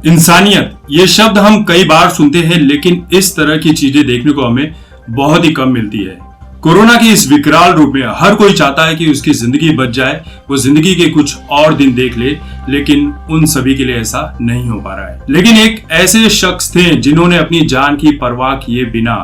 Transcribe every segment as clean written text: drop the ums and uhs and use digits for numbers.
इंसानियत ये शब्द हम कई बार सुनते हैं, लेकिन इस तरह की चीजें देखने को हमें बहुत ही कम मिलती है। कोरोना के इस विकराल रूप में हर कोई चाहता है कि उसकी जिंदगी बच जाए, वो जिंदगी के कुछ और दिन देख ले, लेकिन उन सभी के लिए ऐसा नहीं हो पा रहा है। लेकिन एक ऐसे शख्स थे जिन्होंने अपनी जान की परवाह किए बिना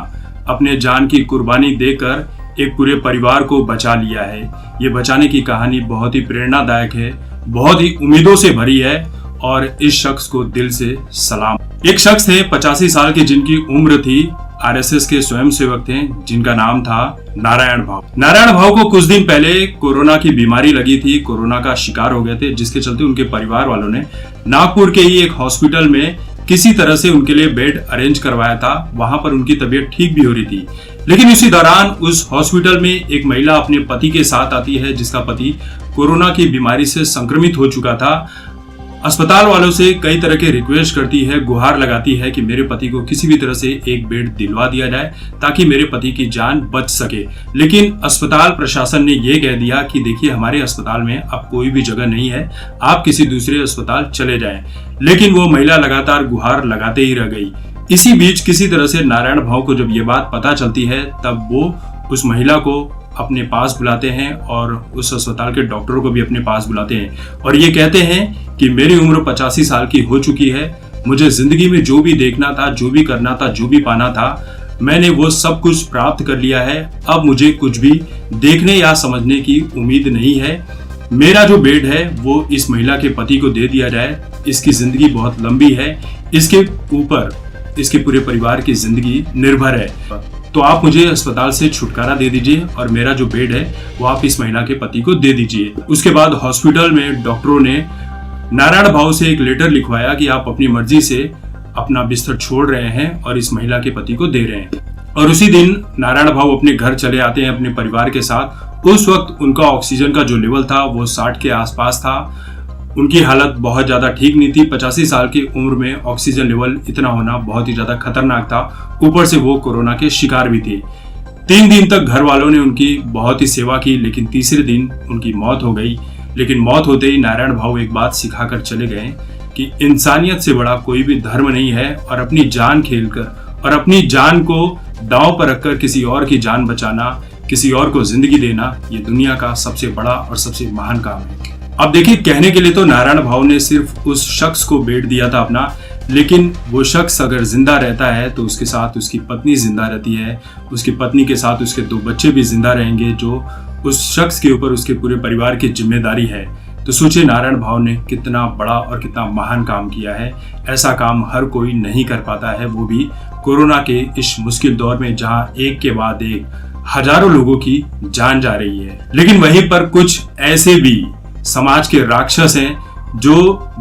अपने जान की कुर्बानी देकर एक पूरे परिवार को बचा लिया है। ये बचाने की कहानी बहुत ही प्रेरणादायक है, बहुत ही उम्मीदों से भरी है और इस शख्स को दिल से सलाम। एक शख्स थे 85 साल के, जिनकी उम्र थी, आरएसएस के स्वयंसेवक थे, जिनका नाम था नारायण भाव। नारायण भाव को कुछ दिन पहले कोरोना की बीमारी लगी थी, कोरोना का शिकार हो गए थे, जिसके चलते उनके परिवार वालों ने नागपुर के ही एक हॉस्पिटल में किसी तरह से उनके लिए बेड अरेंज करवाया था। वहां पर उनकी तबीयत ठीक भी हो रही थी, लेकिन उसी दौरान उस हॉस्पिटल में एक महिला अपने पति के साथ आती है, जिसका पति कोरोना की बीमारी से संक्रमित हो चुका था। अस्पताल वालों से कई तरह के रिक्वेस्ट करती है, गुहार लगाती है कि मेरे पति को किसी भी तरह से एक बेड दिलवा दिया जाए ताकि मेरे पति की जान बच सके। लेकिन अस्पताल प्रशासन ने यह कह दिया कि देखिए, हमारे अस्पताल में अब कोई भी जगह नहीं है, आप किसी दूसरे अस्पताल चले जाएं। लेकिन वो महिला लगातार गुहार लगाते ही रह गई। इसी बीच किसी तरह से नारायण भाव को जब ये बात पता चलती है, तब वो उस महिला को अपने पास बुलाते हैं और उस अस्पताल के डॉक्टरों को भी अपने पास बुलाते हैं और ये कहते हैं कि मेरी उम्र 85 साल की हो चुकी है, मुझे जिंदगी में जो भी देखना था, जो भी करना था, जो भी पाना था, मैंने वो सब कुछ प्राप्त कर लिया है। अब मुझे कुछ भी देखने या समझने की उम्मीद नहीं है। मेरा जो बेड है वो इस महिला के पति को दे दिया जाए। इसकी जिंदगी बहुत लंबी है, इसके ऊपर इसके पूरे परिवार की जिंदगी निर्भर है, तो आप मुझे अस्पताल से छुटकारा दे दीजिए और मेरा जो बेड है वो आप इस महिला के पति को दे दीजिए। उसके बाद हॉस्पिटल में डॉक्टरों ने नारायण भाव से एक लेटर लिखवाया कि आप अपनी मर्जी से अपना बिस्तर छोड़ रहे हैं और इस महिला के पति को दे रहे हैं। और उसी दिन नारायण भाव अपने घर चले आते हैं अपने परिवार के साथ। उस वक्त उनका ऑक्सीजन का जो लेवल था वो 60 के आसपास था। उनकी हालत बहुत ज्यादा ठीक नहीं थी। 85 साल की उम्र में ऑक्सीजन लेवल इतना होना बहुत ही ज्यादा खतरनाक था। ऊपर से वो कोरोना के शिकार भी थे। 3 दिन तक घर वालों ने उनकी बहुत ही सेवा की, लेकिन तीसरे दिन उनकी मौत हो गई। लेकिन मौत होते ही नारायण भाव एक बात सिखाकर चले गए कि इंसानियत से बड़ा कोई भी धर्म नहीं है और अपनी जान खेलकर और अपनी जान को दांव पर रखकर किसी और की जान बचाना, किसी और को जिंदगी देना, ये दुनिया का सबसे बड़ा और सबसे महान काम है। अब देखिए, कहने के लिए तो नारायण भाव ने सिर्फ उस शख्स को बेड दिया था अपना, लेकिन वो शख्स अगर जिंदा रहता है तो उसके साथ उसकी पत्नी जिंदा रहती है, उसकी पत्नी के साथ उसके 2 बच्चे भी जिंदा रहेंगे, जो उस शख्स के ऊपर उसके पूरे परिवार की जिम्मेदारी है। तो सोचिए नारायण भाव ने कितना बड़ा और कितना महान काम किया है। ऐसा काम हर कोई नहीं कर पाता है, वो भी कोरोना के इस मुश्किल दौर में, जहाँ एक के बाद एक हजारों लोगों की जान जा रही है। लेकिन वहीं पर कुछ ऐसे भी समाज के राक्षस हैं जो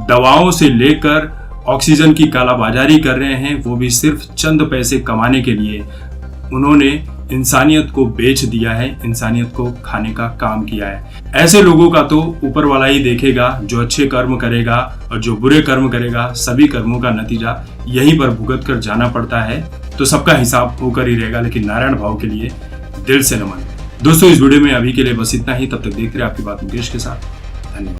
दवाओं से लेकर ऑक्सीजन की कालाबाजारी कर रहे हैं, वो भी सिर्फ चंद पैसे कमाने के लिए। उन्होंने इंसानियत को बेच दिया है, इंसानियत को खाने का काम किया है। ऐसे लोगों का तो ऊपर वाला ही देखेगा, जो अच्छे कर्म करेगा और जो बुरे कर्म करेगा, सभी कर्मों का नतीजा यहीं पर भुगत कर जाना पड़ता है। तो सबका हिसाब होकर ही रहेगा। लेकिन नारायण भाव के लिए दिल से नमन। दोस्तों, इस वीडियो में अभी के लिए बस इतना ही। तब तक देखते रहे आपकी बात मुकेश के साथ।